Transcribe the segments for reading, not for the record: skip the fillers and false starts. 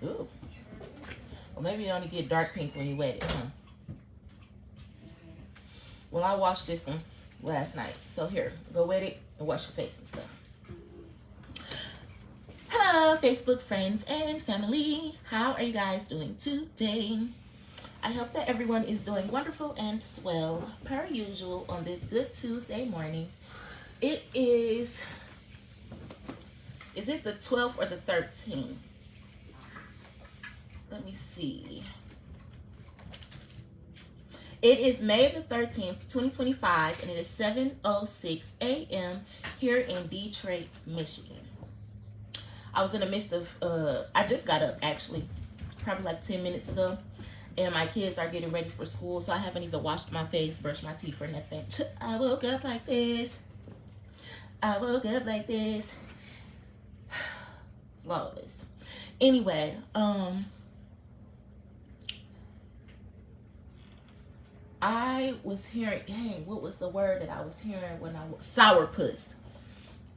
Ooh. Well, maybe you only get dark pink when you wet it, huh? Well, I washed this one last night. So here, go wet it and wash your face and stuff. Hello, Facebook friends and family. How are you guys doing today? I hope that everyone is doing wonderful and swell, per usual, on this good Tuesday morning. It is it the 12th or the 13th? Let me see. It is May the 13th, 2025, and it is 7:06 a.m. here in Detroit, Michigan. I was in the midst of, I just got up actually, probably like 10 minutes ago, and my kids are getting ready for school, so I haven't even washed my face, brushed my teeth, or nothing. I woke up like this. I woke up like this. Flawless. Anyway, I was hearing, dang, what was the word that I was hearing when I was, sourpuss.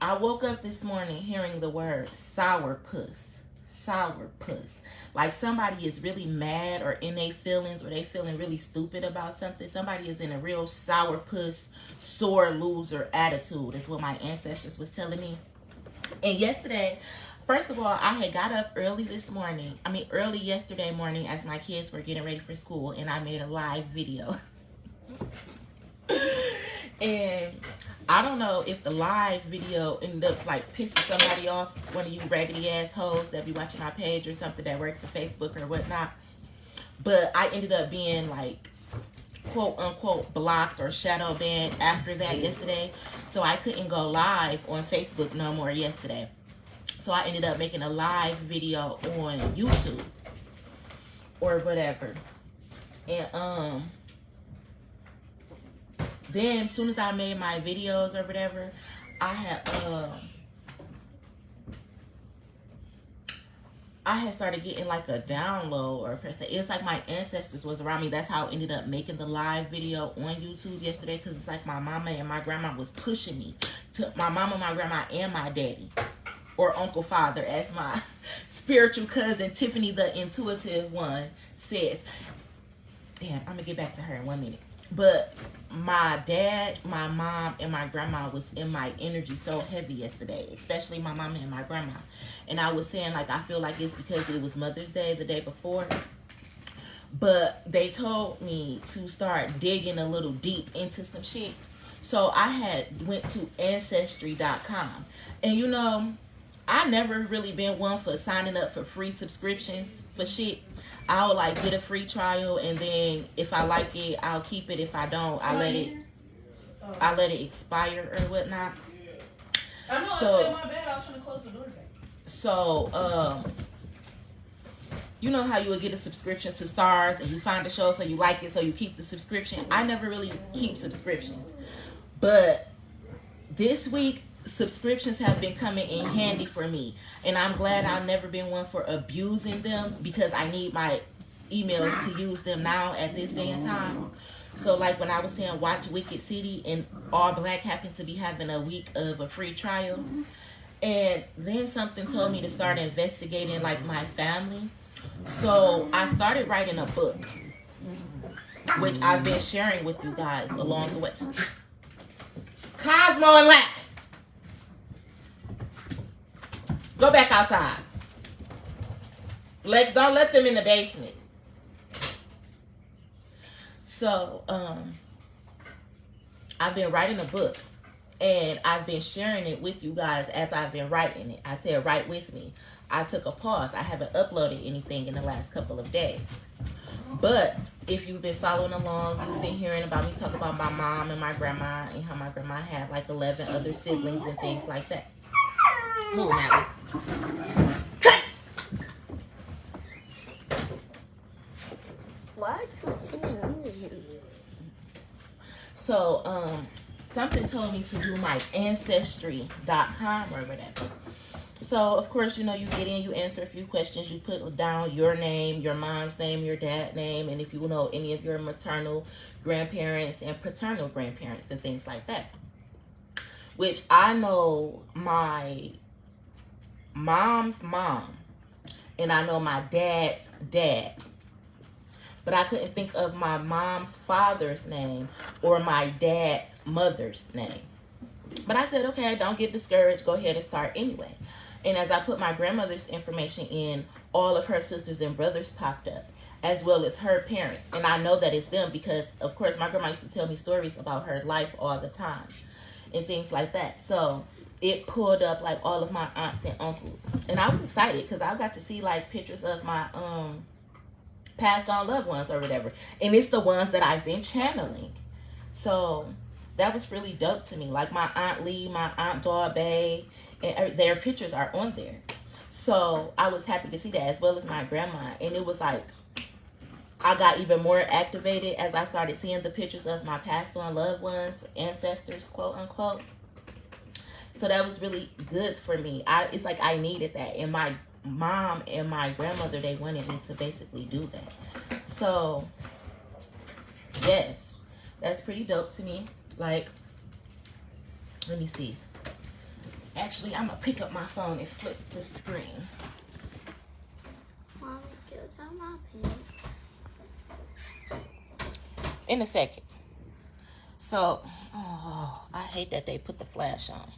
I woke up this morning hearing the word sourpuss. Sourpuss. Like somebody is really mad or in their feelings, or they feeling really stupid about something. Somebody is in a real sourpuss, sore loser attitude, is what my ancestors was telling me. And yesterday, first of all, I had got up early yesterday morning as my kids were getting ready for school, and I made a live video. And I don't know if the live video ended up like pissing somebody off, one of you raggedy assholes that be watching my page or something that work for Facebook or whatnot. But I ended up being like quote unquote blocked or shadow banned after that yesterday. So I couldn't go live on Facebook no more yesterday. So I ended up making a live video on YouTube or whatever. And then as soon as I made my videos or whatever, I had started getting like a download or per se. It's like my ancestors was around me. That's how I ended up making the live video on YouTube yesterday, because it's like my mama and my grandma was pushing me to, my mama, my grandma, and my daddy, or Uncle Father, as my spiritual cousin Tiffany, the intuitive one, says. Damn, I'm gonna get back to her in 1 minute. But my dad, my mom, and my grandma was in my energy so heavy yesterday, especially my mama and my grandma. And I was saying, like, I feel like it's because it was Mother's Day the day before. But they told me to start digging a little deep into some shit. So I had went to Ancestry.com. And you know, I never really been one for signing up for free subscriptions for shit. I'll like get a free trial, and then if I like it, I'll keep it. If I don't, I let it expire or whatnot. I know. So, I said my bad. I was trying to close the door back. So, you know how you would get a subscription to Stars, and you find a show so you like it, so you keep the subscription. I never really keep subscriptions, but this week subscriptions have been coming in handy for me, and I'm glad I've never been one for abusing them, because I need my emails to use them now at this day and time. So like when I was saying watch Wicked City, and All Black happened to be having a week of a free trial, and then something told me to start investigating like my family. So I started writing a book, which I've been sharing with you guys along the way. Cosmo and Latin, go back outside. Lex, don't let them in the basement. So, I've been writing a book, and I've been sharing it with you guys as I've been writing it. I said, write with me. I took a pause. I haven't uploaded anything in the last couple of days. But if you've been following along, you've been hearing about me talk about my mom and my grandma, and how my grandma had like 11 other siblings and things like that. Move, Natalie. Why are you sitting under him? So, something told me to do my Ancestry.com or whatever. So, of course, you know, you get in, you answer a few questions, you put down your name, your mom's name, your dad's name, and if you know any of your maternal grandparents and paternal grandparents and things like that. Which I know my mom's mom and I know my dad's dad. But I couldn't think of my mom's father's name or my dad's mother's name. But I said, okay, don't get discouraged. Go ahead and start anyway. And as I put my grandmother's information in, all of her sisters and brothers popped up, as well as her parents. And I know that it's them because, of course, my grandma used to tell me stories about her life all the time and things like that. So it pulled up like all of my aunts and uncles. And I was excited because I got to see like pictures of my passed on loved ones or whatever. And it's the ones that I've been channeling. So that was really dope to me. Like my Aunt Lee, my Aunt Darby, and their pictures are on there. So I was happy to see that, as well as my grandma. And it was like, I got even more activated as I started seeing the pictures of my passed on loved ones, ancestors, quote unquote. So that was really good for me. It's like I needed that. And my mom and my grandmother, they wanted me to basically do that. So yes, that's pretty dope to me. Like, let me see. Actually, I'm gonna pick up my phone and flip the screen. Mommy, those are my pants. In a second. So, oh, I hate that they put the flash on.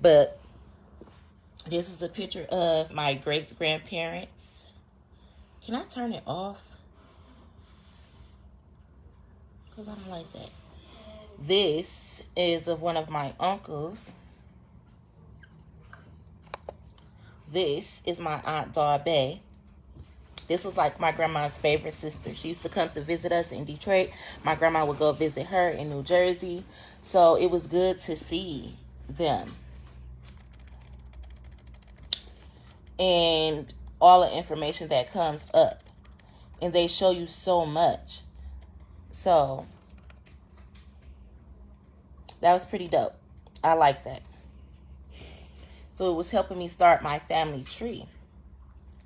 But this is a picture of my great-grandparents. Can I turn it off? Because I don't like that. This is of one of my uncles. This is my Aunt Darby. This was like my grandma's favorite sister. She used to come to visit us in Detroit. My grandma would go visit her in New Jersey. So it was good to see them. And all the information that comes up. And they show you so much. So that was pretty dope. I like that. So it was helping me start my family tree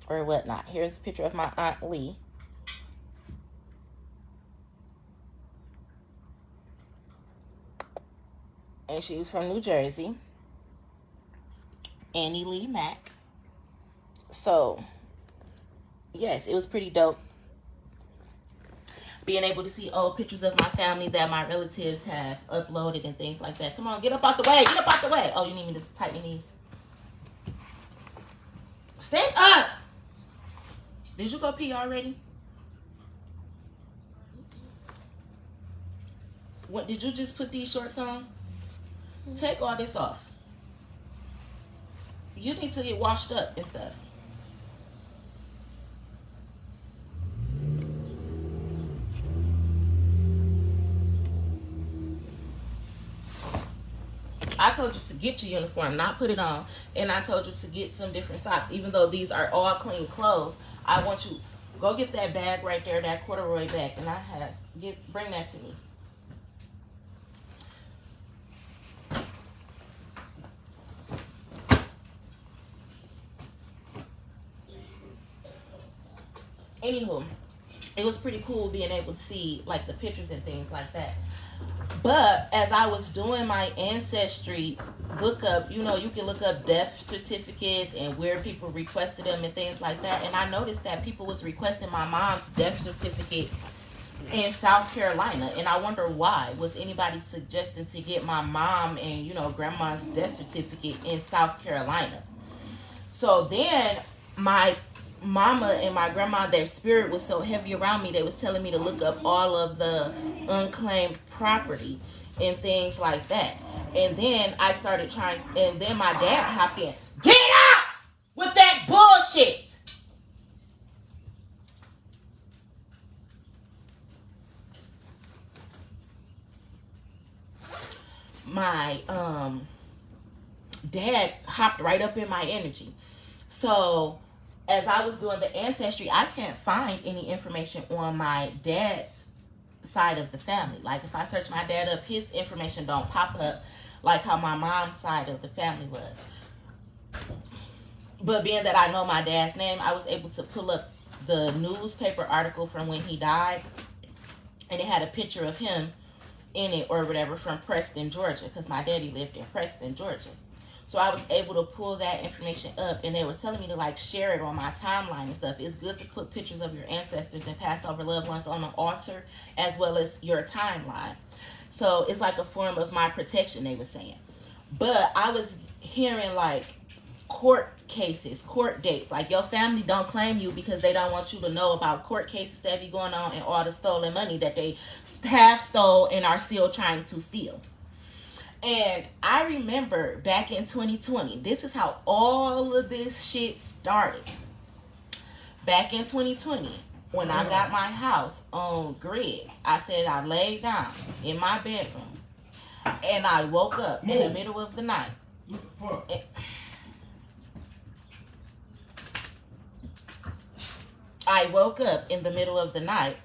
or whatnot. Here's a picture of my Aunt Lee. And she was from New Jersey. Annie Lee Mack. So, yes, it was pretty dope. Being able to see old pictures of my family that my relatives have uploaded and things like that. Come on, get up out the way. Get up out the way. Oh, you need me to tighten your knees? Stand up. Did you go pee already? What, did you just put these shorts on? Take all this off. You need to get washed up and stuff. I told you to get your uniform, not put it on. And I told you to get some different socks. Even though these are all clean clothes, I want you, go get that bag right there, that corduroy bag. And bring that to me. Anywho, it was pretty cool being able to see like the pictures and things like that. But as I was doing my ancestry lookup, you know, you can look up death certificates and where people requested them and things like that. And I noticed that people was requesting my mom's death certificate in South Carolina. And I wonder why. Was anybody suggesting to get my mom and, you know, grandma's death certificate in South Carolina? So then my mama and my grandma, their spirit was so heavy around me, they was telling me to look up all of the unclaimed property and things like that. And then I started trying, and then my dad hopped in. Get out with that bullshit! My dad hopped right up in my energy. So as I was doing the ancestry, I can't find any information on my dad's side of the family. Like if I search my dad up, his information don't pop up like how my mom's side of the family was. But being that I know my dad's name, I was able to pull up the newspaper article from when he died, and it had a picture of him in it or whatever from Preston, Georgia, because my daddy lived in Preston, Georgia. So I was able to pull that information up, and they was telling me to like share it on my timeline and stuff. It's good to put pictures of your ancestors and passed over loved ones on an altar as well as your timeline. So it's like a form of my protection, they were saying. But I was hearing like court cases, court dates. Like your family don't claim you because they don't want you to know about court cases that be going on and all the stolen money that they have stole and are still trying to steal. And I remember back in 2020, this is how all of this shit started. Back in 2020, when I got my house on grids, I said I laid down in my bedroom and I woke up in the middle of the night. What the fuck? I woke up in the middle of the night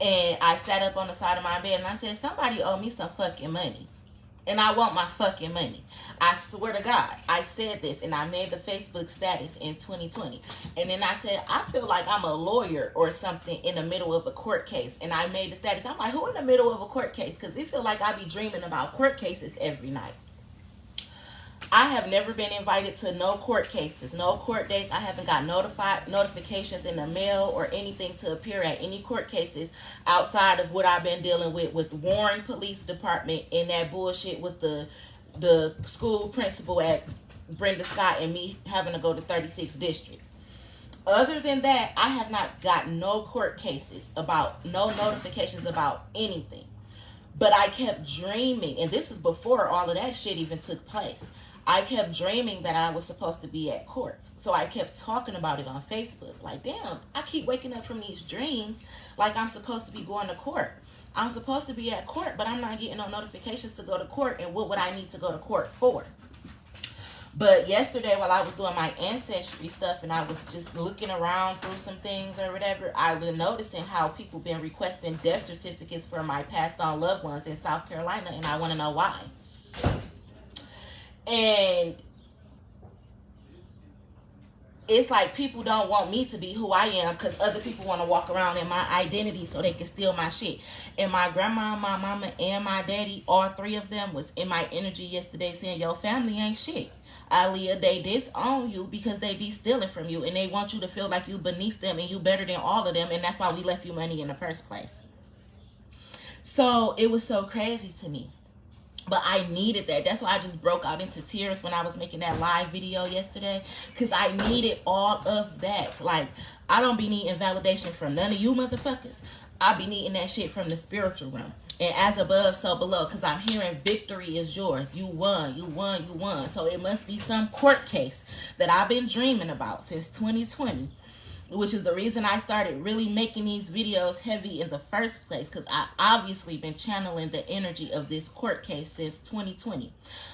and I sat up on the side of my bed and I said, somebody owe me some fucking money. And I want my fucking money. I swear to God, I said this and I made the Facebook status in 2020. And then I said, I feel like I'm a lawyer or something in the middle of a court case. And I made the status. I'm like, who in the middle of a court case? Because it feel like I be dreaming about court cases every night. I have never been invited to no court cases, no court dates. I haven't got notifications in the mail or anything to appear at any court cases outside of what I've been dealing with Warren Police Department and that bullshit with the school principal at Brenda Scott and me having to go to 36th District. Other than that, I have not got no court cases about, no notifications about anything. But I kept dreaming, and this is before all of that shit even took place. I kept dreaming that I was supposed to be at court. So I kept talking about it on Facebook. Like, damn, I keep waking up from these dreams like I'm supposed to be going to court. I'm supposed to be at court, but I'm not getting no notifications to go to court. And what would I need to go to court for? But yesterday, while I was doing my ancestry stuff and I was just looking around through some things or whatever, I was noticing how people been requesting death certificates for my passed on loved ones in South Carolina. And I want to know why. And it's like people don't want me to be who I am because other people want to walk around in my identity so they can steal my shit. And my grandma, my mama, and my daddy, all three of them was in my energy yesterday saying, your family ain't shit. Aaliyah, they disown you because they be stealing from you and they want you to feel like you beneath them and you better than all of them, and that's why we left you money in the first place. So it was so crazy to me. But I needed that. That's why I just broke out into tears when I was making that live video yesterday. Because I needed all of that. Like, I don't be needing validation from none of you motherfuckers. I be needing that shit from the spiritual realm. And as above, so below. Because I'm hearing victory is yours. You won, you won, you won. So it must be some court case that I've been dreaming about since 2020. Which is the reason I started really making these videos heavy in the first place. Because I obviously been channeling the energy of this court case since 2020.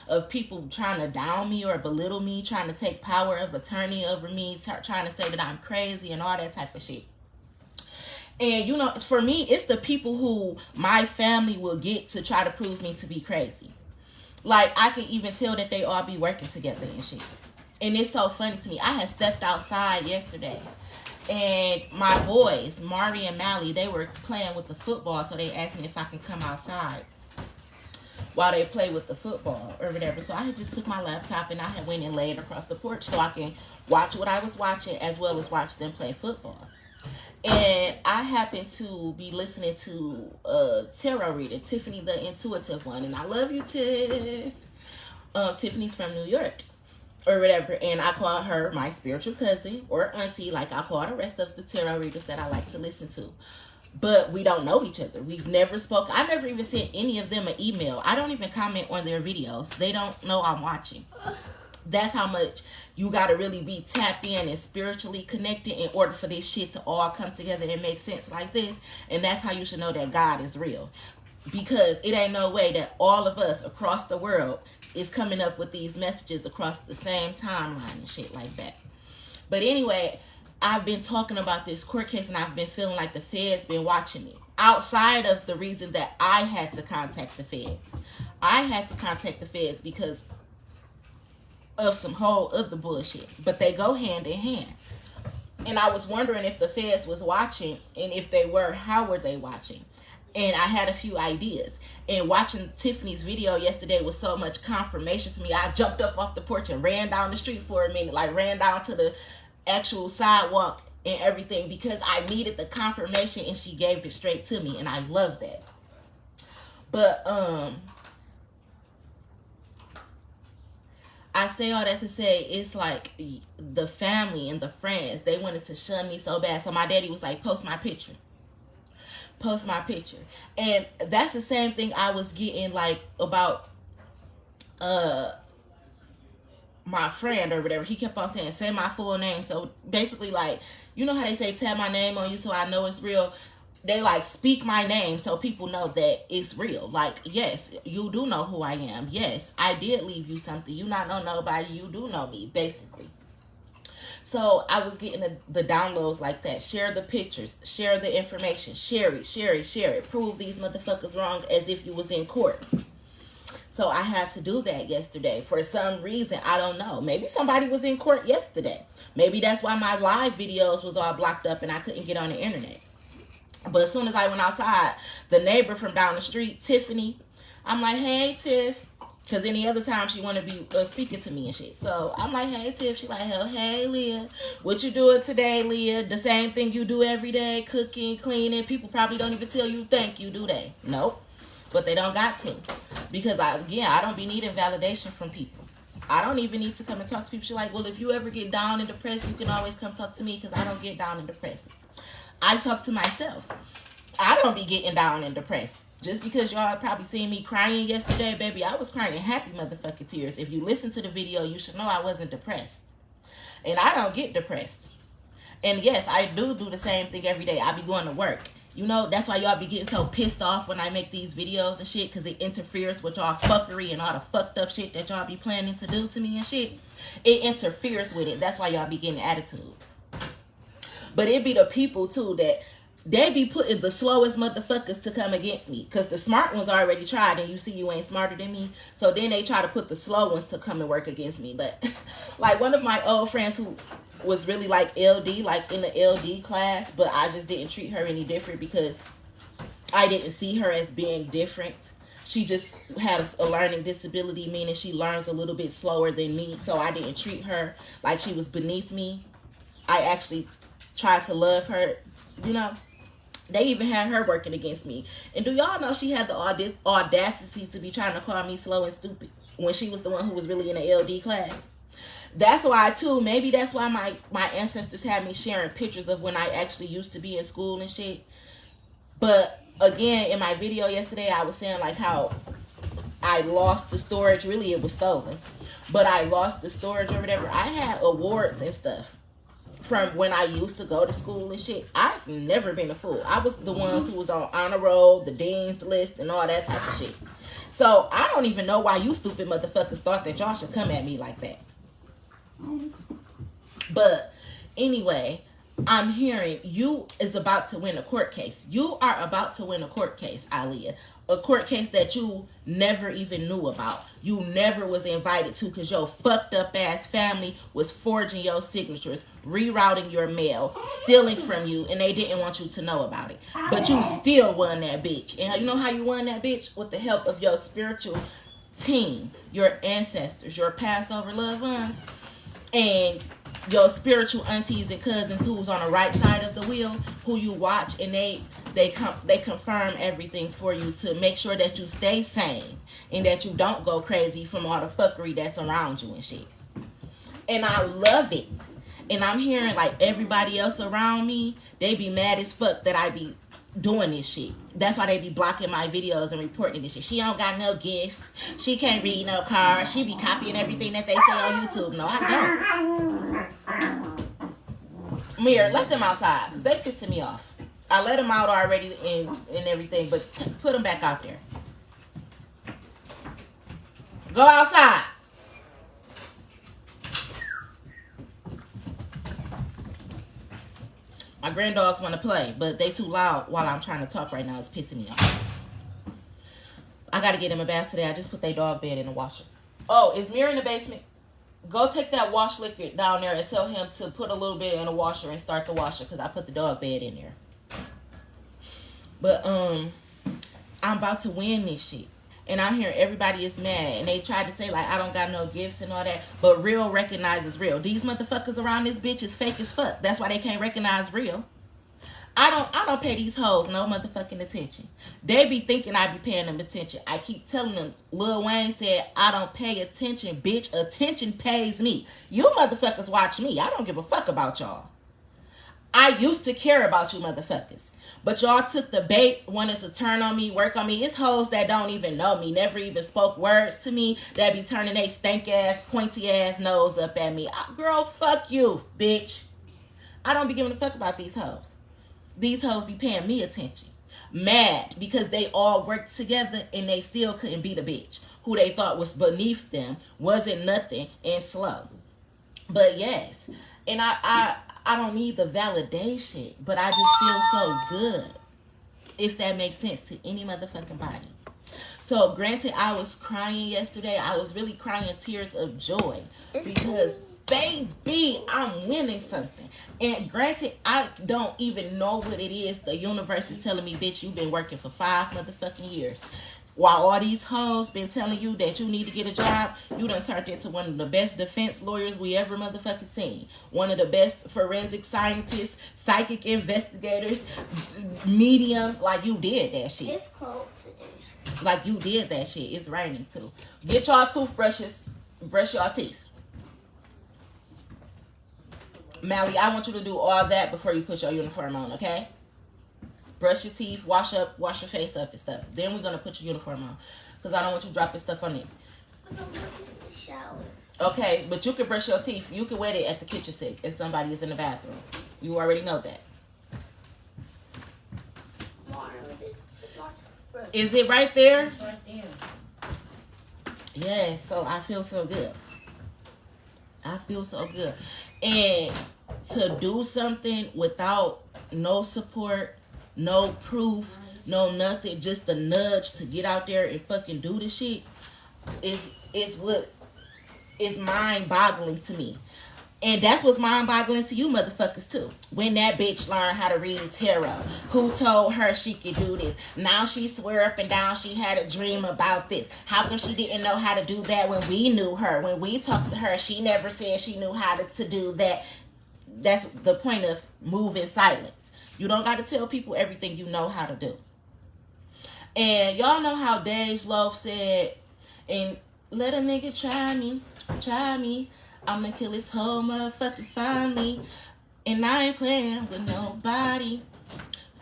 Of people trying to down me or belittle me. Trying to take power of attorney over me. Trying to say that I'm crazy and all that type of shit. And you know, for me, it's the people who my family will get to try to prove me to be crazy. Like, I can even tell that they all be working together and shit. And it's so funny to me. I had stepped outside yesterday. And my boys, Mari and Mally, they were playing with the football. So they asked me if I can come outside while they play with the football or whatever. So I had just took my laptop and I had went and laid across the porch so I can watch what I was watching as well as watch them play football. And I happened to be listening to tarot reader, Tiffany the Intuitive One. And I love you, Tiff. Tiffany's from New York. Or whatever, and I call her my spiritual cousin or auntie, like I call the rest of the tarot readers that I like to listen to. But we don't know each other. We've never spoken. I never even sent any of them an email. I don't even comment on their videos. They don't know I'm watching. That's how much you got to really be tapped in and spiritually connected in order for this shit to all come together and make sense like this. And that's how you should know that God is real. Because it ain't no way that all of us across the world is coming up with these messages across the same timeline and shit like that. But anyway, I've been talking about this court case and I've been feeling like the feds been watching me. Outside of the reason that I had to contact the feds. I had to contact the feds because of some whole other bullshit. But they go hand in hand. And I was wondering if the feds was watching, and if they were, how were they watching? and I had a few ideas. And watching Tiffany's video yesterday was so much confirmation for me. I jumped up off the porch and ran down the street for a minute, like ran down to the actual sidewalk and everything, because I needed the confirmation, and she gave it straight to me, and I love that. But I say all that to say, it's like the family and the friends, they wanted to shun me so bad. So my daddy was like, post my picture. Post my picture. And that's the same thing I was getting like about my friend or whatever. He kept on saying, say my full name. So basically, like, you know how they say, tap my name on you so I know it's real? They like speak my name so people know that it's real. Like, yes, you do know who I am. Yes, I did leave you something. You not know nobody. You do know me, basically. So I was getting the downloads like that. Share the pictures. Share the information. Share it. Share it. Share it. Prove these motherfuckers wrong as if you was in court. So I had to do that yesterday. For some reason, I don't know. Maybe somebody was in court yesterday. Maybe that's why my live videos was all blocked up and I couldn't get on the internet. But as soon as I went outside, the neighbor from down the street, Tiffany, I'm like, hey, Tiff. Because any other time she want to be speaking to me and shit. So I'm like, hey, Tiff. She like, hell, hey, Leah. What you doing today, Leah? The same thing you do every day, cooking, cleaning. People probably don't even tell you thank you, do they? Nope. But they don't got to. Because, I don't be needing validation from people. I don't even need to come and talk to people. She's like, well, if you ever get down and depressed, you can always come talk to me because I don't get down and depressed. I talk to myself. I don't be getting down and depressed. Just because y'all probably seen me crying yesterday, baby, I was crying happy motherfucking tears. If you listen to the video, you should know I wasn't depressed. And I don't get depressed. And yes, I do the same thing every day. I be going to work. You know, that's why y'all be getting so pissed off when I make these videos and shit, because it interferes with y'all fuckery and all the fucked up shit that y'all be planning to do to me and shit. It interferes with it. That's why y'all be getting attitudes. But it be the people, too, that they be putting the slowest motherfuckers to come against me. Because the smart ones already tried, and you see you ain't smarter than me. So then they try to put the slow ones to come and work against me. But, like, one of my old friends who was really, like, LD, like, in the LD class. But I just didn't treat her any different because I didn't see her as being different. She just had a learning disability, meaning she learns a little bit slower than me. So I didn't treat her like she was beneath me. I actually tried to love her, you know. They even had her working against me. And do y'all know she had the audacity to be trying to call me slow and stupid when she was the one who was really in the LD class? That's why, too, maybe that's why my ancestors had me sharing pictures of when I actually used to be in school and shit. But, again, in my video yesterday, I was saying, like, how I lost the storage. Really, it was stolen. But I lost the storage or whatever. I had awards and stuff from when I used to go to school and shit. I've never been a fool. I was the ones who was on honor roll, the dean's list, and all that type of shit. So I don't even know why you stupid motherfuckers thought that y'all should come at me like that. But anyway, I'm hearing you is about to win a court case. You are about to win a court case, Aaliyah. A court case that you never even knew about. You never was invited to because your fucked up ass family was forging your signatures, rerouting your mail, stealing from you, and they didn't want you to know about it. But you still won that bitch. And you know how you won that bitch? With the help of your spiritual team, your ancestors, your passed over loved ones, and your spiritual aunties and cousins who's on the right side of the wheel, who you watch, and they confirm everything for you to make sure that you stay sane and that you don't go crazy from all the fuckery that's around you and shit. And I love it. And I'm hearing like everybody else around me, they be mad as fuck that I be doing this shit. That's why they be blocking my videos and reporting this shit. She don't got no gifts. She can't read no cards. She be copying everything that they say on YouTube. No, I don't. Mir, let them outside because they pissing me off. I let them out already and everything, but put them back out there. Go outside. My granddogs want to play, but they too loud while I'm trying to talk right now. It's pissing me off. I got to get them a bath today. I just put their dog bed in the washer. Oh, is Mir in the basement? Go take that wash liquid down there and tell him to put a little bit in the washer and start the washer because I put the dog bed in there. But, I'm about to win this shit. And I hear everybody is mad. And they tried to say, like, I don't got no gifts and all that. But real recognizes real. These motherfuckers around this bitch is fake as fuck. That's why they can't recognize real. I don't pay these hoes no motherfucking attention. They be thinking I be paying them attention. I keep telling them, Lil Wayne said, I don't pay attention, bitch. Attention pays me. You motherfuckers watch me. I don't give a fuck about y'all. I used to care about you motherfuckers. But y'all took the bait, wanted to turn on me, work on me. It's hoes that don't even know me, never even spoke words to me, that be turning they stank ass, pointy ass nose up at me. Girl, fuck you, bitch. I don't be giving a fuck about these hoes. These hoes be paying me attention. Mad because they all worked together and they still couldn't beat a bitch who they thought was beneath them, wasn't nothing, and slow. But yes, and I don't need the validation, but I just feel so good, if that makes sense to any motherfucking body. So granted, I was crying yesterday. I was really crying tears of joy because, baby, I'm winning something. And granted, I don't even know what it is. The universe is telling me, bitch, you've been working for 5 motherfucking years. While all these hoes been telling you that you need to get a job, you done turned into one of the best defense lawyers we ever motherfucking seen. One of the best forensic scientists, psychic investigators, mediums. Like, you did that shit. It's cold today. Like, you did that shit. It's raining too. Get y'all toothbrushes. Brush y'all teeth. Mally, I want you to do all that before you put your uniform on, okay? Brush your teeth, wash your face up and stuff. Then we're gonna put your uniform on, cause I don't want you dropping stuff on it. Shower. Okay, but you can brush your teeth. You can wet it at the kitchen sink if somebody is in the bathroom. You already know that. Is it right there? It's right there. Yes. So I feel so good. I feel so good, and to do something without no support, no proof, no nothing, just the nudge to get out there and fucking do the shit is what is mind-boggling to me. And that's what's mind-boggling to you motherfuckers too. When that bitch learned how to read tarot, who told her she could do this? Now she swear up and down she had a dream about this. How come she didn't know how to do that when we knew her? When we talked to her, she never said she knew how to do that. That's the point of move in silence. You don't got to tell people everything you know how to do. And y'all know how Dej Loaf said, and let a nigga try me. I'ma kill this whole motherfucking family. And I ain't playing with nobody.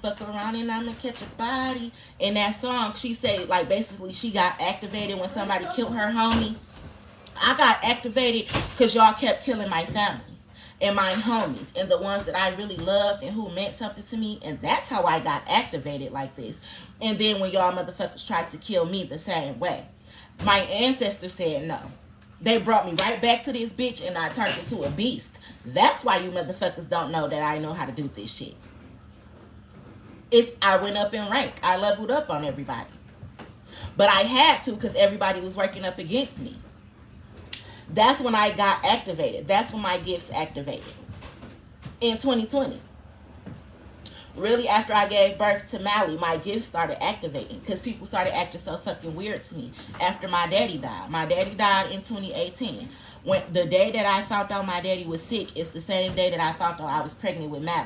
Fuck around and I'ma catch a body. In that song, she said, like, basically she got activated when somebody killed her homie. I got activated because y'all kept killing my family and my homies and the ones that I really loved and who meant something to me. And that's how I got activated like this. And then when y'all motherfuckers tried to kill me the same way, my ancestors said no. They brought me right back to this bitch and I turned into a beast. That's why you motherfuckers don't know that I know how to do this shit. I went up in rank. I leveled up on everybody. But I had to because everybody was working up against me. That's when I got activated. That's when my gifts activated. In 2020. Really, after I gave birth to Mally, my gifts started activating because people started acting so fucking weird to me after my daddy died. My daddy died in 2018. When the day that I found out my daddy was sick is the same day that I found out I was pregnant with Mally.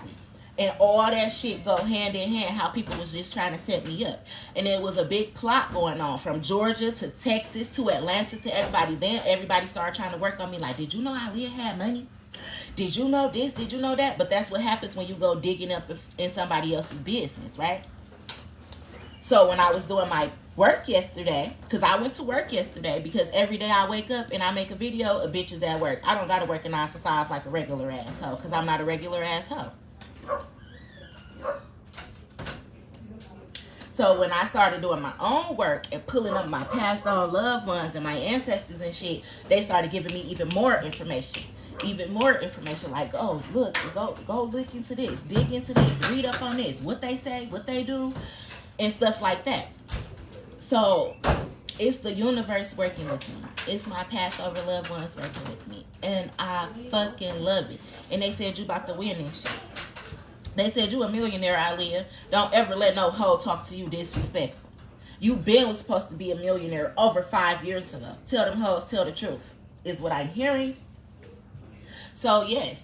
And all that shit go hand in hand, how people was just trying to set me up. And there was a big plot going on from Georgia to Texas to Atlanta to everybody. Then everybody started trying to work on me like, did you know Aaliyah had money? Did you know this? Did you know that? But that's what happens when you go digging up in somebody else's business, right? So when I was doing my work yesterday, because I went to work yesterday, because every day I wake up and I make a video, a bitch is at work. I don't got to work a 9 to 5 like a regular asshole, because I'm not a regular asshole. So when I started doing my own work and pulling up my passed on loved ones and my ancestors and shit, they started giving me even more information. Even more information like, oh, look, go look into this, dig into this, read up on this, what they say, what they do, and stuff like that. So it's the universe working with me. It's my Passover loved ones working with me. And I fucking love it. And they said you about to win this shit. They said you a millionaire, Aaliyah. Don't ever let no hoe talk to you disrespectful. You been was supposed to be a millionaire over 5 years ago. Tell them hoes, tell the truth, is what I'm hearing. So yes,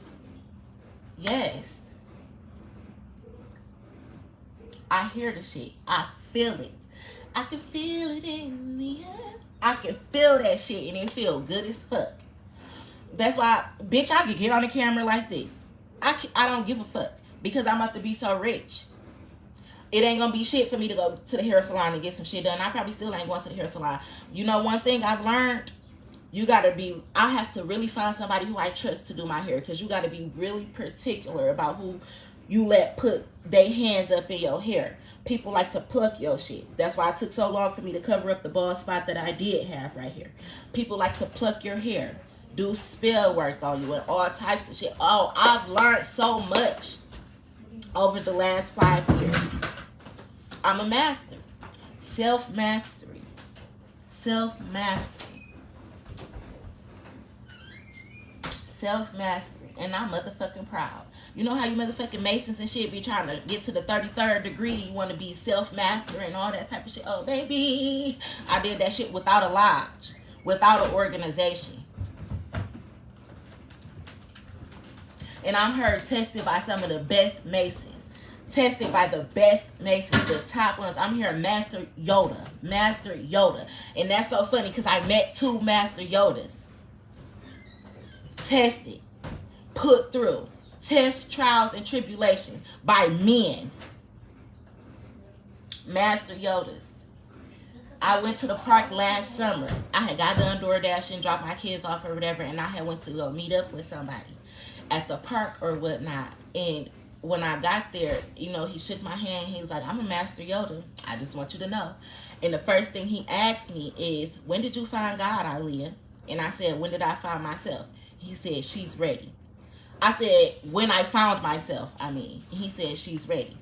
I hear the shit. I feel it. I can feel it in the air. I can feel that shit and it feel good as fuck. That's why, bitch, I could get on the camera like this. I don't give a fuck because I'm about to be so rich. It ain't gonna be shit for me to go to the hair salon and get some shit done. I probably still ain't going to the hair salon. You know one thing I've learned? I have to really find somebody who I trust to do my hair, because you gotta be really particular about who you let put their hands up in your hair. People like to pluck your shit. That's why it took so long for me to cover up the bald spot that I did have right here. People like to pluck your hair, do spell work on you and all types of shit. Oh, I've learned so much over the last 5 years. I'm a master. Self-mastery. Self-mastery. Self-mastery. And I'm motherfucking proud. You know how you motherfucking Masons and shit be trying to get to the 33rd degree? You want to be self-master and all that type of shit. Oh, baby. I did that shit without a lodge. Without an organization. And I'm heard tested by some of the best Masons. Tested by the best Masons. The top ones. I'm hearing Master Yoda. Master Yoda. And that's so funny because I met 2 Master Yodas. Tested. Put through. Tests, trials, and tribulations by men. Master Yodas. I went to the park last summer. I had got done DoorDash and dropped my kids off or whatever, and I had went to go meet up with somebody at the park or whatnot. And when I got there, you know, he shook my hand. He was like, I'm a Master Yoda. I just want you to know. And the first thing he asked me is, when did you find God, Aaliyah? And I said, when did I find myself? He said, she's ready. I said, when I found myself, he said, she's ready.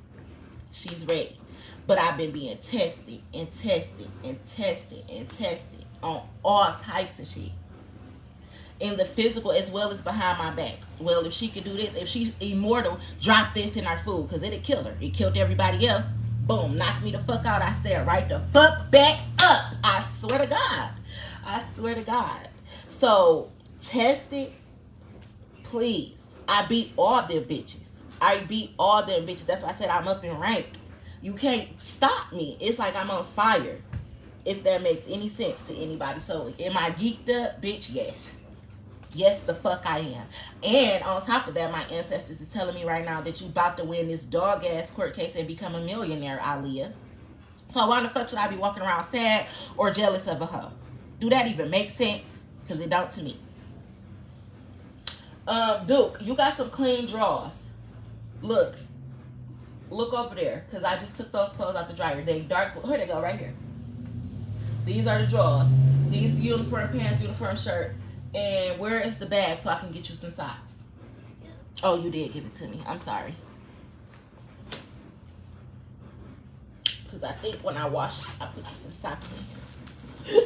She's ready. But I've been being tested and tested and tested and tested on all types of shit. In the physical as well as behind my back. Well, if she could do this, if she's immortal, drop this in our food because it'll kill her. It killed everybody else. Boom, knocked me the fuck out. I stare right the fuck back up. I swear to God. I swear to God. So, test it, please. I beat all them bitches. I beat all them bitches. That's why I said I'm up in rank. You can't stop me. It's like I'm on fire. If that makes any sense to anybody. So, am I geeked up? Bitch, yes. Yes, the fuck I am. And on top of that, my ancestors is telling me right now that you about to win this dog-ass court case and become a millionaire, Aaliyah. So, why the fuck should I be walking around sad or jealous of a hoe? Do that even make sense? Because it don't to me. Duke, you got some clean drawers. Look over there, because I just took those clothes out the dryer. They dark. Here they go, right here. These are the drawers. These uniform pants, uniform shirt. And where is the bag so I can get you some socks? Oh, you did give it to me. I'm sorry. Because I think when I wash, I put you some socks in here.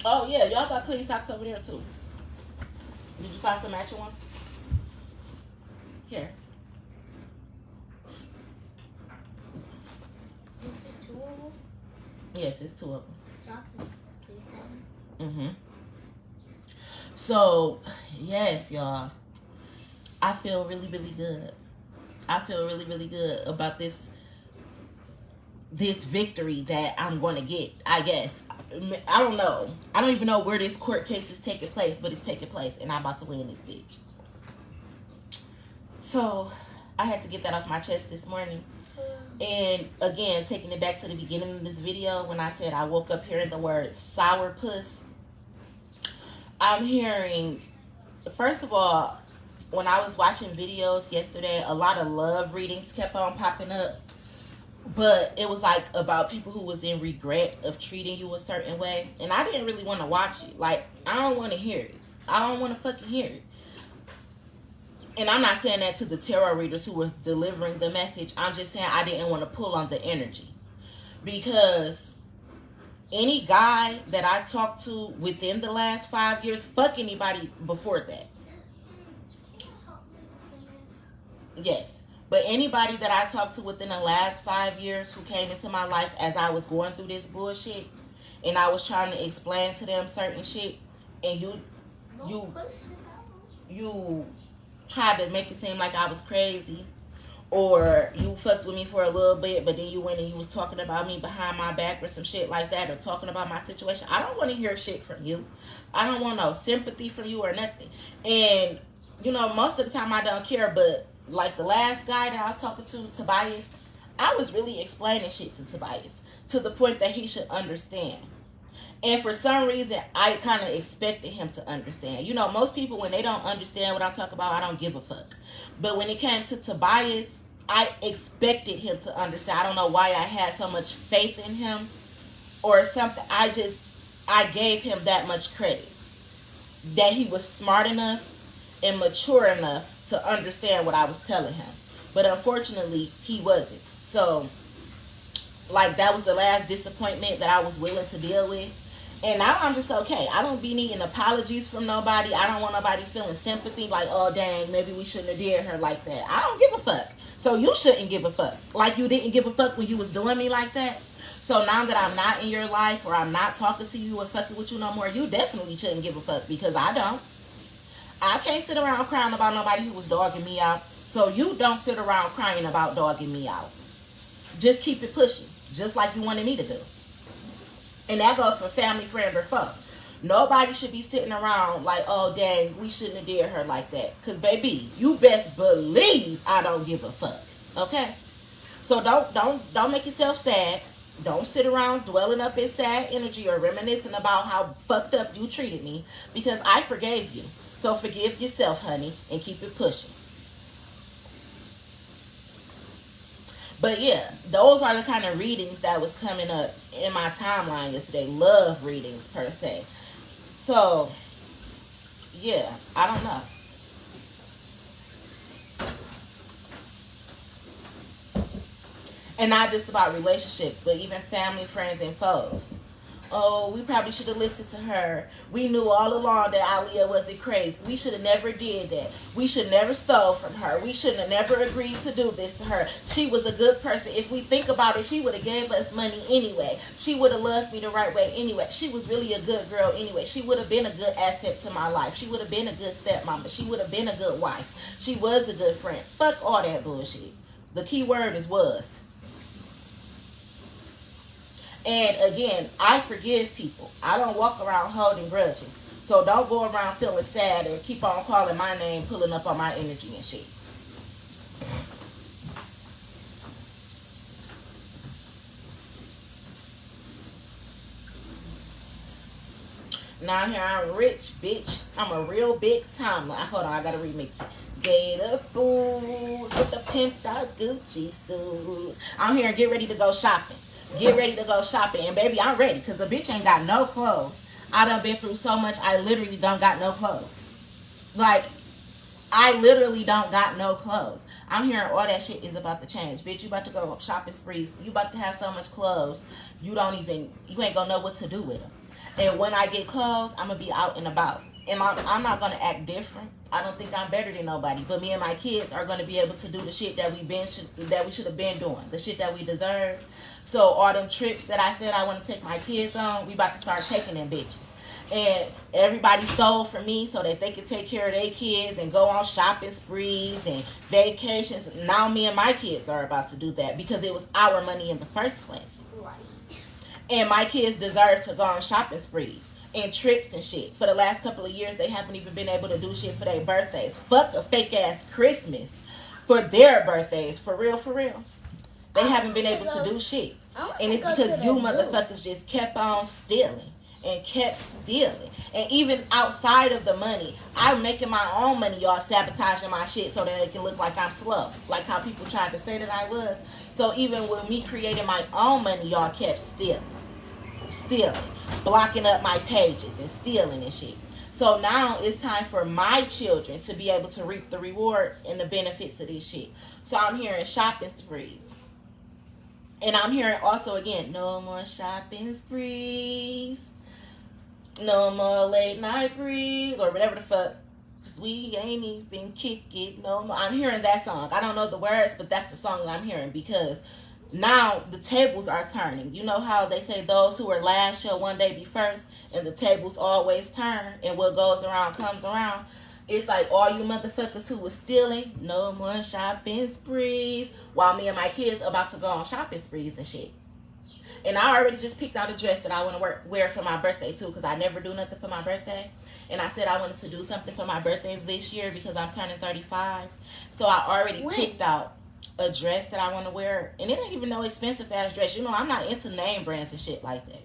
Oh, yeah. Y'all got clean socks over there, too. Did you find some matching ones? Here. Is it 2 of them? Yes, it's 2 of them. Chocolate. Mm-hmm. So, yes, y'all. I feel really, really good. I feel really, really good about this victory that I'm going to get, I guess. I don't know. I don't even know where this court case is taking place, but it's taking place, and I'm about to win this bitch. So, I had to get that off my chest this morning. And, again, taking it back to the beginning of this video, when I said I woke up hearing the word sourpuss, I'm hearing, first of all, when I was watching videos yesterday, a lot of love readings kept on popping up. But it was like about people who was in regret of treating you a certain way. And I didn't really want to watch it. Like, I don't want to hear it. I don't want to fucking hear it. And I'm not saying that to the tarot readers who was delivering the message. I'm just saying I didn't want to pull on the energy. Because any guy that I talked to within the last 5 years, fuck anybody before that. Yes. But anybody that I talked to within the last 5 years who came into my life as I was going through this bullshit, and I was trying to explain to them certain shit, and you tried to make it seem like I was crazy, or you fucked with me for a little bit, but then you went and you was talking about me behind my back or some shit like that, or talking about my situation. I don't want to hear shit from you. I don't want no sympathy from you or nothing. And, you know, most of the time I don't care, but like the last guy that I was talking to, Tobias, I was really explaining shit to Tobias to the point that he should understand. And for some reason, I kind of expected him to understand. You know, most people, when they don't understand what I'm talking about, I don't give a fuck. But when it came to Tobias, I expected him to understand. I don't know why I had so much faith in him or something. I gave him that much credit. That he was smart enough and mature enough to understand what I was telling him. But unfortunately, he wasn't. So, like, that was the last disappointment that I was willing to deal with. And now I'm just okay. I don't be needing apologies from nobody. I don't want nobody feeling sympathy like, oh, dang, maybe we shouldn't have did her like that. I don't give a fuck. So you shouldn't give a fuck. Like you didn't give a fuck when you was doing me like that. So now that I'm not in your life, or I'm not talking to you or fucking with you no more, you definitely shouldn't give a fuck, because I don't. I can't sit around crying about nobody who was dogging me out. So you don't sit around crying about dogging me out. Just keep it pushing, just like you wanted me to do. And that goes for family, friend, or foe. Nobody should be sitting around like, oh, dang, we shouldn't have did her like that. Because, baby, you best believe I don't give a fuck. Okay? So don't make yourself sad. Don't sit around dwelling up in sad energy or reminiscing about how fucked up you treated me, because I forgave you. So forgive yourself, honey, and keep it pushing. But yeah, those are the kind of readings that was coming up in my timeline yesterday. Love readings, per se. So, yeah, I don't know. And not just about relationships, but even family, friends, and foes. Oh, we probably should have listened to her. We knew all along that Aaliyah wasn't crazy. We should have never did that. We should never stole from her. We should have never agreed to do this to her. She was a good person. If we think about it, she would have gave us money anyway. She would have loved me the right way anyway. She was really a good girl anyway. She would have been a good asset to my life. She would have been a good stepmama. She would have been a good wife. She was a good friend. Fuck all that bullshit. The key word is was. And again, I forgive people. I don't walk around holding grudges. So don't go around feeling sad and keep on calling my name, pulling up on my energy and shit. Now here I'm rich, bitch. I'm a real big time. Hold on, I gotta remix it. Gator boots with the pimped out Gucci suits. I'm here and get ready to go shopping. Get ready to go shopping. And baby, I'm ready, because the bitch ain't got no clothes. I done been through so much, I literally don't got no clothes. Like, I literally don't got no clothes. I'm hearing all that shit is about to change. Bitch, you about to go shopping sprees. You about to have so much clothes, you ain't gonna know what to do with them. And when I get clothes, I'm gonna be out and about. And I'm not gonna act different. I don't think I'm better than nobody. But me and my kids are gonna be able to do the shit that we should have been doing. The shit that we deserve. So all them trips that I said I want to take my kids on, we about to start taking them bitches. And everybody stole from me so that they could take care of their kids and go on shopping sprees and vacations. Now me and my kids are about to do that, because it was our money in the first place. Right. And my kids deserve to go on shopping sprees and trips and shit. For the last couple of years, they haven't even been able to do shit for their birthdays. Fuck a fake ass Christmas for their birthdays. For real, for real. They haven't been able to do shit. And it's because you motherfuckers just kept on stealing and kept stealing. And even outside of the money, I'm making my own money, y'all, sabotaging my shit so that it can look like I'm slow. Like how people tried to say that I was. So even with me creating my own money, y'all kept stealing. Blocking up my pages and stealing and shit. So now it's time for my children to be able to reap the rewards and the benefits of this shit. So I'm hearing shopping sprees. And I'm hearing also, again, no more shopping sprees. No more late night breeze. Or whatever the fuck Cause we ain't even kick it no more. I'm hearing that song. I don't know the words, but that's the song that I'm hearing, because now the tables are turning. You know how they say those who are last shall one day be first, and the tables always turn, and what goes around comes around. It's like all you motherfuckers who was stealing, no more shopping sprees, while me and my kids about to go on shopping sprees and shit. And I already just picked out a dress that I want to wear for my birthday too, because I never do nothing for my birthday. And I said I wanted to do something for my birthday this year because I'm turning 35. So I already picked out a dress that I want to wear. And it ain't even no expensive ass dress. You know, I'm not into name brands and shit like that.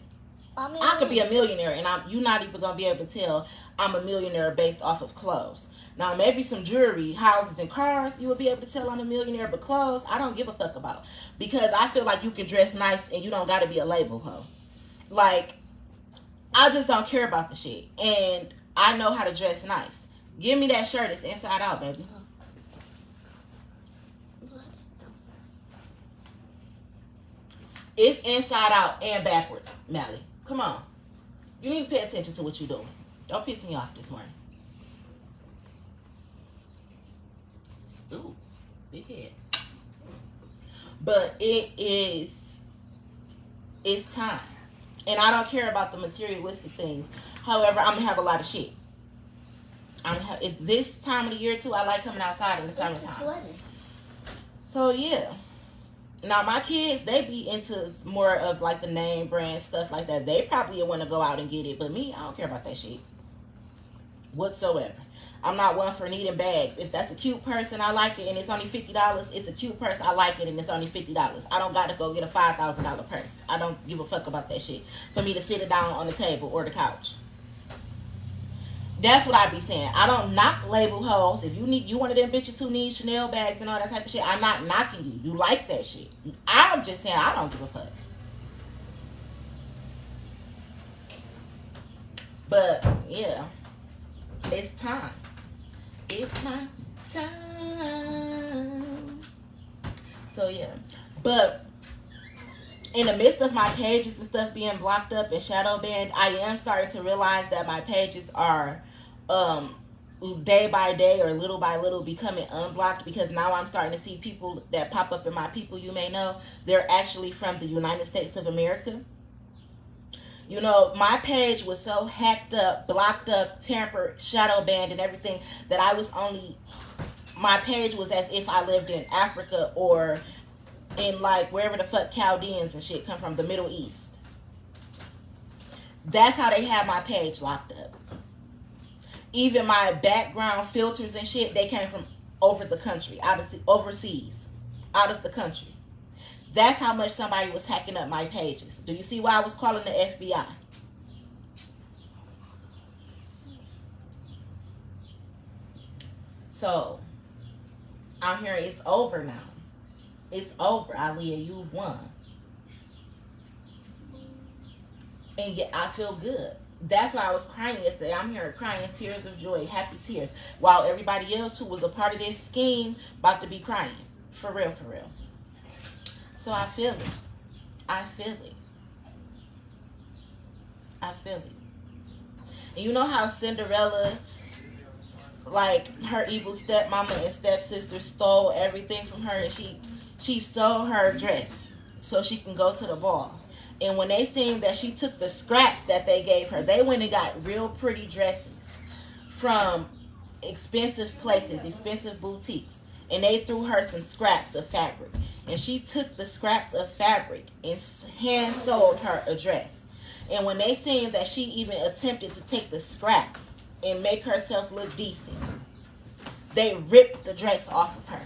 I could be a millionaire, and you're not even going to be able to tell I'm a millionaire based off of clothes. Now, maybe some jewelry, houses, and cars, you will be able to tell I'm a millionaire, but clothes, I don't give a fuck about. Because I feel like you can dress nice and you don't got to be a label hoe. Like, I just don't care about the shit. And I know how to dress nice. Give me that shirt. It's inside out, baby. It's inside out and backwards, Mally. Come on. You need to pay attention to what you're doing. Don't piss me off this morning. Ooh, big head. But it's time. And I don't care about the materialistic things. However, I'm going to have a lot of shit. This time of the year, too, I like coming outside in the summertime. So, yeah. Now, my kids, they be into more of, like, the name brand stuff like that. They probably want to go out and get it. But me, I don't care about that shit whatsoever. I'm not one for needing bags. If that's a cute purse and I like it and it's only $50, it's a cute purse, I like it, and it's only $50. I don't got to go get a $5,000 purse. I don't give a fuck about that shit for me to sit it down on the table or the couch. That's what I be saying. I don't knock label hoes. If you one of them bitches who need Chanel bags and all that type of shit, I'm not knocking you. You like that shit. I'm just saying I don't give a fuck. But yeah, it's time. It's my time. So yeah, but in the midst of my pages and stuff being blocked up and shadow banned, I am starting to realize that my pages are day by day or little by little becoming unblocked, because now I'm starting to see people that pop up in my people you may know. They're actually from the United States of America. You know, my page was so hacked up, blocked up, tampered, shadow banned, and everything that my page was as if I lived in Africa or in, like, wherever the fuck Chaldeans and shit come from, the Middle East. That's how they have my page locked up. Even my background filters and shit, they came from over the country, overseas, out of the country. That's how much somebody was hacking up my pages. Do you see why I was calling the FBI? So, I'm hearing it's over now. It's over, Aaliyah. You've won. And yet I feel good. That's why I was crying yesterday. I'm here crying tears of joy, happy tears. While everybody else who was a part of this scheme about to be crying. For real, for real. So I feel it. I feel it. I feel it. And you know how Cinderella, like, her evil stepmama and stepsister stole everything from her, and she stole her dress so she can go to the ball. And when they seen that she took the scraps that they gave her, they went and got real pretty dresses from expensive places, expensive boutiques, and they threw her some scraps of fabric. And she took the scraps of fabric and hand sewed her a dress. And when they seen that she even attempted to take the scraps and make herself look decent, they ripped the dress off of her.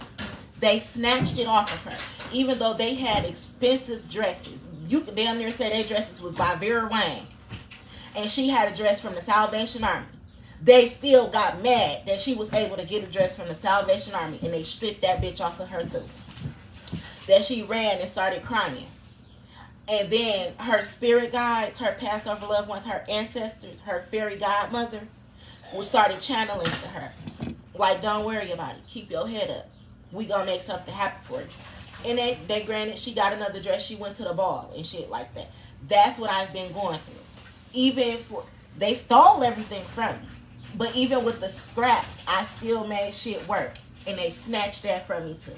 They snatched it off of her. Even though they had expensive dresses. You could damn near say their dresses was by Vera Wang. And she had a dress from the Salvation Army. They still got mad that she was able to get a dress from the Salvation Army, and they stripped that bitch off of her too. That she ran and started crying. And then her spirit guides, her passed over loved ones, her ancestors, her fairy godmother, started channeling to her. Like, don't worry about it. Keep your head up. We gonna make something happen for you. And they granted she got another dress. She went to the ball and shit like that. That's what I've been going through. Even for, they stole everything from me. But even with the scraps, I still made shit work. And they snatched that from me too.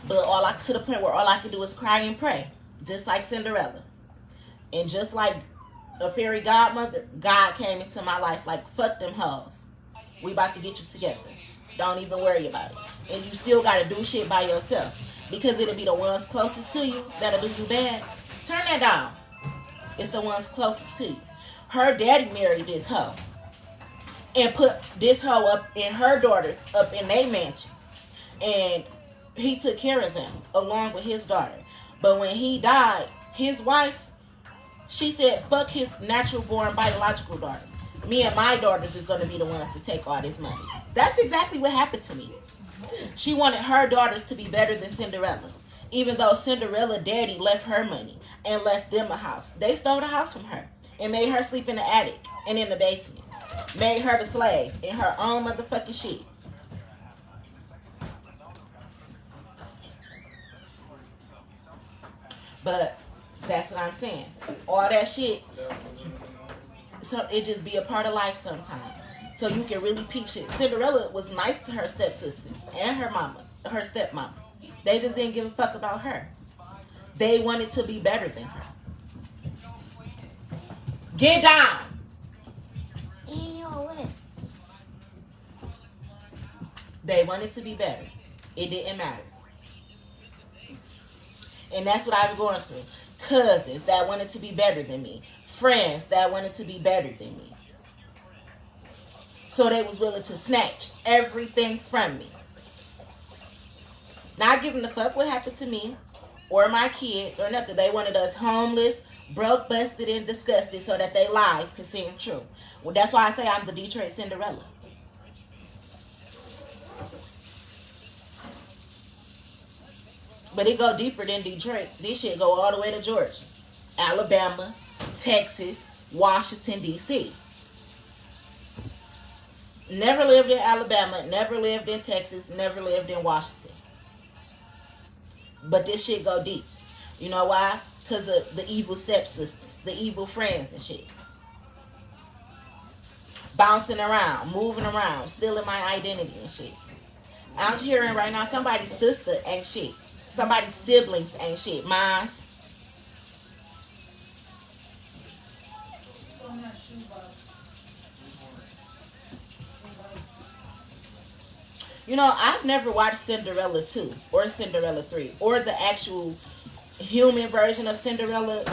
But to the point where all I could do is cry and pray. Just like Cinderella. And just like a fairy godmother, God came into my life like, fuck them hoes. We about to get you together. Don't even worry about it. And you still got to do shit by yourself. Because it'll be the ones closest to you that'll do you bad. Turn that down. It's the ones closest to you. Her daddy married this hoe. And put this hoe up and her daughters up in their mansion. And he took care of them along with his daughter. But when he died, his wife, she said, fuck his natural born biological daughter. Me and my daughters is going to be the ones to take all this money. That's exactly what happened to me. She wanted her daughters to be better than Cinderella. Even though Cinderella daddy left her money and left them a house. They stole the house from her and made her sleep in the attic and in the basement. Made her the slave in her own motherfucking shit. But that's what I'm saying. All that shit, so it just be a part of life sometimes. So you can really peep shit. Cinderella was nice to her stepsisters and her mama, her stepmama. They just didn't give a fuck about her. They wanted to be better than her. Get down. They wanted to be better. It didn't matter. And that's what I was going through. Cousins that wanted to be better than me. Friends that wanted to be better than me. So they was willing to snatch everything from me. Not giving a fuck what happened to me or my kids or nothing. They wanted us homeless, broke, busted, and disgusted so that their lies could seem true. Well, that's why I say I'm the Detroit Cinderella. But it go deeper than Detroit. This shit go all the way to Georgia, Alabama, Texas, Washington, D.C. Never lived in Alabama, never lived in Texas, never lived in Washington. But this shit go deep. You know why? Because of the evil stepsisters, the evil friends and shit. Bouncing around, moving around, stealing my identity and shit. I'm hearing right now somebody's sister ain't shit. Somebody's siblings ain't shit. Mine's. You know, I've never watched Cinderella 2 or Cinderella 3 or the actual human version of Cinderella.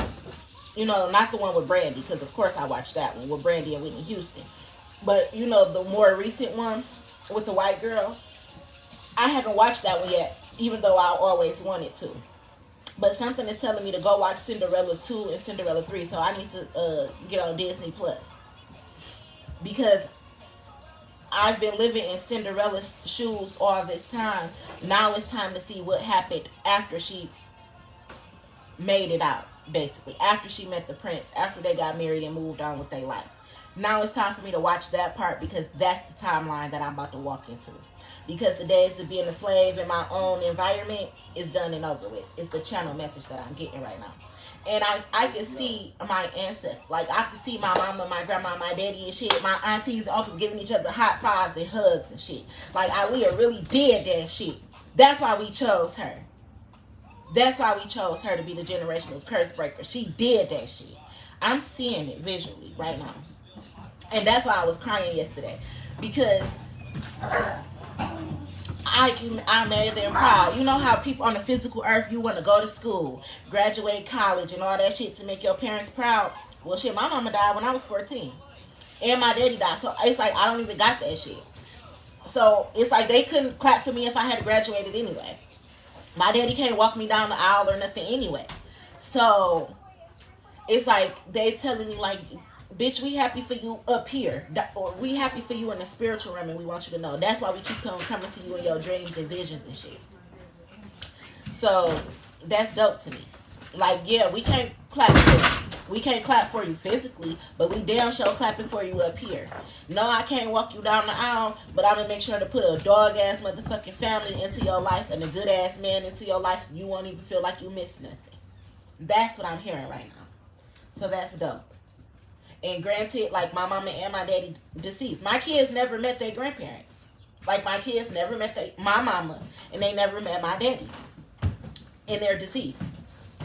You know, not the one with Brandy, because of course I watched that one with Brandy and Whitney Houston. But, you know, the more recent one with the white girl, I haven't watched that one yet, even though I always wanted to. But something is telling me to go watch Cinderella 2 and Cinderella 3, so I need to get on Disney Plus. Because I've been living in Cinderella's shoes all this time. Now it's time to see what happened after she made it out, basically. After she met the prince, after they got married and moved on with their life. Now it's time for me to watch that part because that's the timeline that I'm about to walk into. Because the days of being a slave in my own environment is done and over with. It's the channel message that I'm getting right now. And I can see my ancestors. Like, I can see my mama, my grandma, my daddy and shit. My aunties and uncles giving each other high fives and hugs and shit. Like, Aaliyah really did that shit. That's why we chose her. That's why we chose her to be the generational curse breaker. She did that shit. I'm seeing it visually right now. And that's why I was crying yesterday. Because I made them proud. You know how people on the physical earth, you want to go to school, graduate college, and all that shit to make your parents proud? Well, shit, my mama died when I was 14. And my daddy died. So it's like, I don't even got that shit. So it's like they couldn't clap for me if I had graduated anyway. My daddy can't walk me down the aisle or nothing anyway. So it's like they telling me like, bitch, we happy for you up here. Or we happy for you in the spiritual realm, and we want you to know. That's why we keep coming to you in your dreams and visions and shit. So that's dope to me. Like, yeah, we can't clap for you. We can't clap for you physically, but we damn sure clapping for you up here. No, I can't walk you down the aisle, but I'm going to make sure to put a dog-ass motherfucking family into your life and a good-ass man into your life so you won't even feel like you missed nothing. That's what I'm hearing right now. So that's dope. And granted, like my mama and my daddy deceased. My kids never met their grandparents. Like my kids never met my mama, and they never met my daddy. And they're deceased.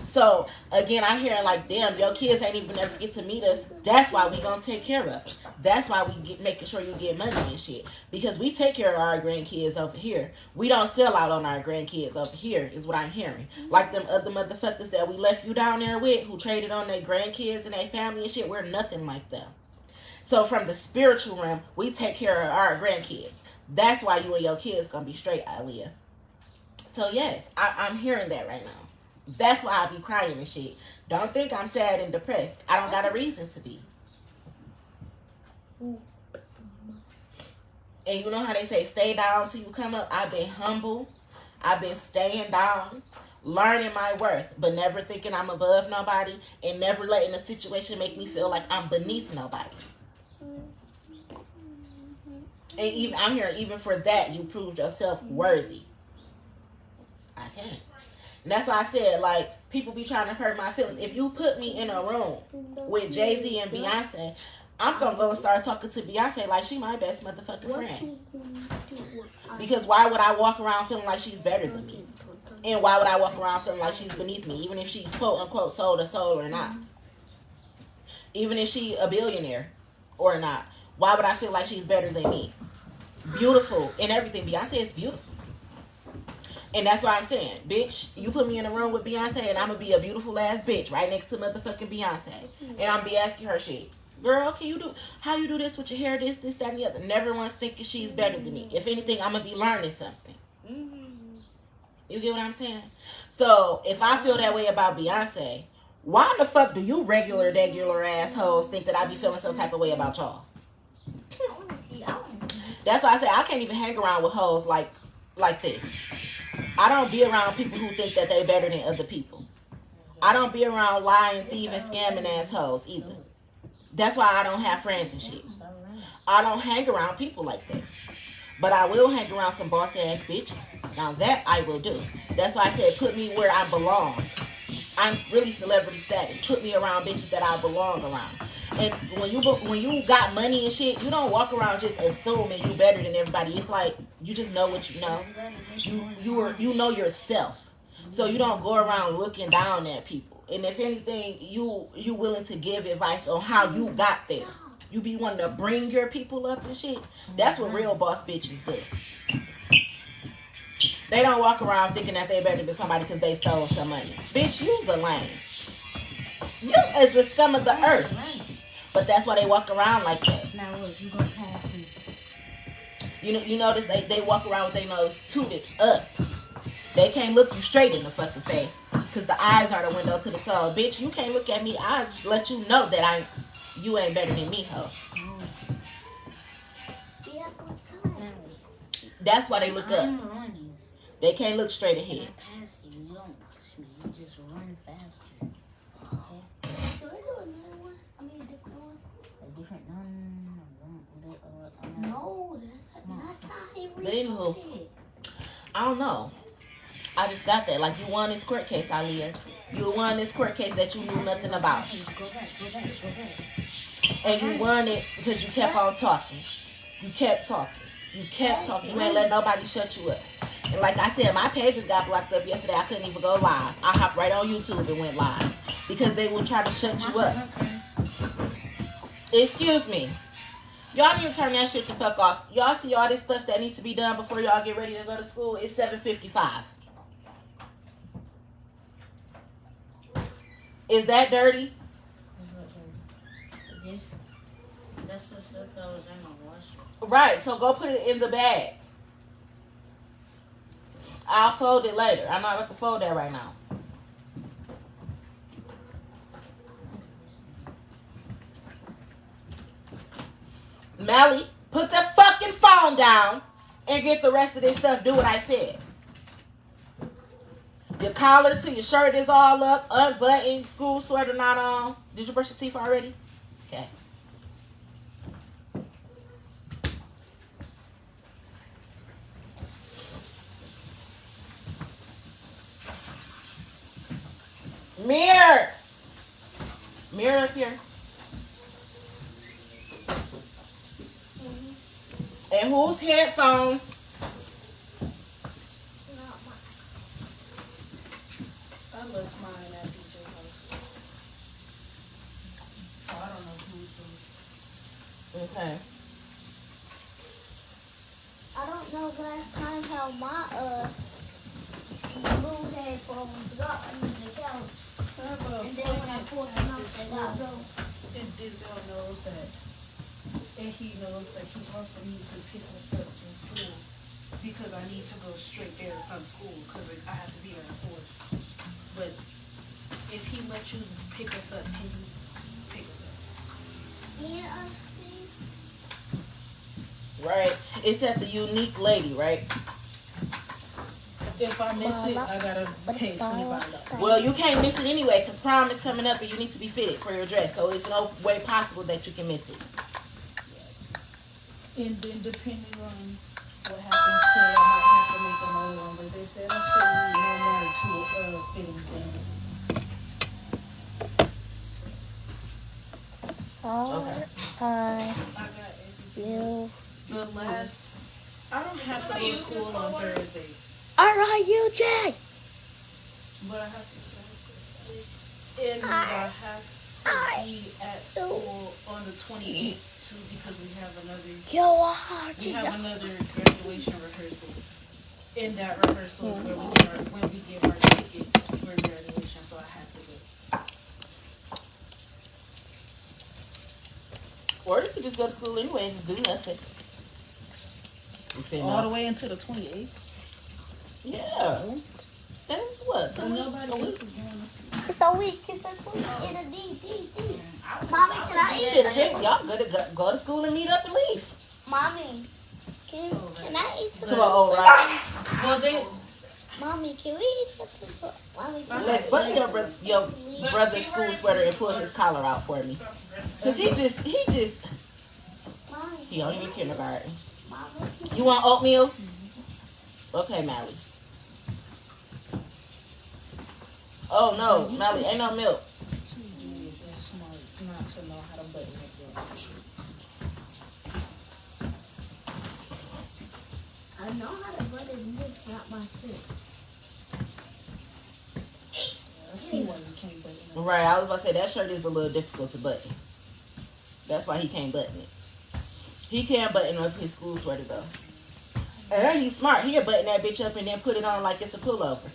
So again, I'm hearing like, damn, your kids ain't even ever get to meet us. That's why we gonna take care of it. That's why we get making sure you get money and shit. Because we take care of our grandkids over here. We don't sell out on our grandkids over here, is what I'm hearing. Like them other motherfuckers that we left you down there with, who traded on their grandkids and their family and shit. We're nothing like them. So from the spiritual realm, we take care of our grandkids. That's why you and your kids gonna be straight, Aaliyah. So yes, I'm hearing that right now. That's why I be crying and shit. Don't think I'm sad and depressed. I don't got a reason to be. And you know how they say, stay down till you come up? I've been humble. I've been staying down, learning my worth, but never thinking I'm above nobody, and never letting a situation make me feel like I'm beneath nobody. And even I'm here, even for that, you proved yourself worthy. I can't. And that's why I said, like, people be trying to hurt my feelings. If you put me in a room with Jay-Z and Beyonce, I'm going to go and start talking to Beyonce like she my best motherfucking friend. Because why would I walk around feeling like she's better than me? And why would I walk around feeling like she's beneath me, even if she quote-unquote sold her soul or not? Even if she a billionaire or not, why would I feel like she's better than me? Beautiful and everything. Beyonce is beautiful. And that's why I'm saying, bitch, you put me in a room with Beyonce and I'm going to be a beautiful ass bitch right next to motherfucking Beyonce. And I'm going to be asking her shit. Girl, how you do this with your hair, this, that, and the other. Never once thinking she's better than me. If anything, I'm going to be learning something. You get what I'm saying? So, if I feel that way about Beyonce, why the fuck do you regular assholes think that I be feeling some type of way about y'all? That's why I say I can't even hang around with hoes like this. I don't be around people who think that they better than other people. I don't be around lying, thieving, scamming assholes either. That's why I don't have friends and shit. I don't hang around people like that. But I will hang around some boss ass bitches. Now that I will do. That's why I said put me where I belong. I'm really celebrity status. Put me around bitches that I belong around. And when you got money and shit, you don't walk around just assuming you better than everybody. It's like you just know what you know. You know yourself. So you don't go around looking down at people. And if anything, you willing to give advice on how you got there. You be wanting to bring your people up and shit. That's what real boss bitches do. They don't walk around thinking that they better than somebody because they stole some money. Bitch, you's a lame. You is the scum of the earth. But that's why they walk around like that. Now look, you gonna pass me. You notice they walk around with their nose tooted up. They can't look you straight in the fucking face. Because the eyes are the window to the soul. Bitch, you can't look at me. I'll just let you know that you ain't better than me, ho. Yeah, what's time? That's why they look up. I'm running. They can't look straight ahead. I pass you. You don't push me. You just run faster. Okay? Do I do another one? I mean, a different one? A different one? No, that's not how you But anywho, I don't know. I just got that. Like, you won this court case, Aaliyah. You won this court case that you knew nothing about. Go back. And you won it because you kept on talking. You kept talking. You ain't let nobody shut you up. And like I said, my pages got blocked up yesterday. I couldn't even go live. I hopped right on YouTube and went live. Because they will try to shut you up. Excuse me. Y'all need to turn that shit the fuck off. Y'all see all this stuff that needs to be done before y'all get ready to go to school? It's 7:55. Is that dirty? That's the stuff that was in the washer. Right, so go put it in the bag. I'll fold it later. I'm not about to fold that right now. Melly, put the fucking phone down and get the rest of this stuff. Do what I said. Your collar to your shirt is all up, unbuttoned, school sweater not on. Did you brush your teeth already? Okay. Mirror up here. And whose headphones? I left mine at BJ's house. Oh, I don't know who's. Okay. I don't know last time how my blue headphones got under the couch. And then when I pulled them out, they got broke. And Denzel knows that. And he knows that he also needs to pick us up in school. Because I need to go straight there from school. Because I have to be there at 4. But if he lets you pick us up, can you pick us up? Yeah, I see. Right. It's at the Unique Lady, right? If I miss it, I gotta pay $25. Well, you can't miss it anyway because prom is coming up and you need to be fitted for your dress. So it's no way possible that you can miss it. And then depending on what happens today, I might have to make another one. But they said I shouldn't need no more than 2 fittings in it. Okay. I got everything. The last, I don't have to go to school on Thursday. Alright, you Jay. But I have to, and I have to be at school on the 28th too because we have another graduation rehearsal. In that rehearsal is where when we get our tickets for graduation, so I have to go. Or you could just go to school anyway and just do nothing. You say All no? the way until the 28th. Yeah. That's what? So nobody else is going. It's a week. It's a week. In a D. Mommy, can I eat? Shit, y'all go to school and meet up and leave. Mommy, can I eat To some? the old right. Well, they. Mommy, can we eat something? Mommy, can Let's button your brother's school sweater and pull his collar out for me. Cause he only in kindergarten. You want oatmeal? Okay, Mally. Oh no, Mally, ain't no milk. It's smart not to know how to button it up. I know how to butter this, not my foot. I see why you can't button it. Right, I was about to say that shirt is a little difficult to button. That's why he can't button it. He can button up his school sweater though. And he's smart. He'll button that bitch up and then put it on like it's a pullover.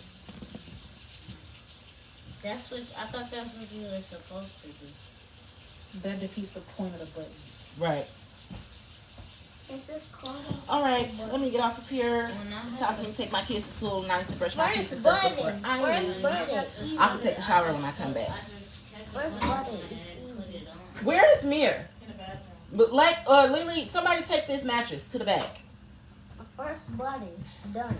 That's what I thought. That's what you were supposed to do. That defeats the point of the buttons. Right. Is this cold? All right, let me get off of here. It's time for me to take my kids to school and I need to brush my teeth and stuff before I leave. I can take a shower when I come back. First button is easy. Where is Mir? But Lily, somebody take this mattress to the back. First button done.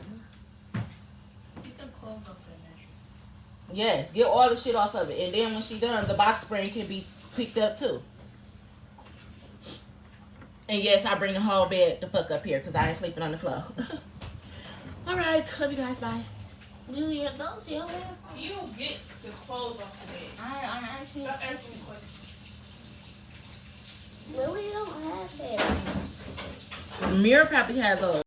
Get them clothes off that mattress. Yes, get all the shit off of it. And then when she done, the box spring can be picked up too. And yes, I bring the whole bed the fuck up here because I ain't sleeping on the floor. All right, love you guys. Bye. Lily, are those your headphones? You get the clothes off the bed. I'm asking. Stop asking me questions. Lily don't have hair. Mir probably has those.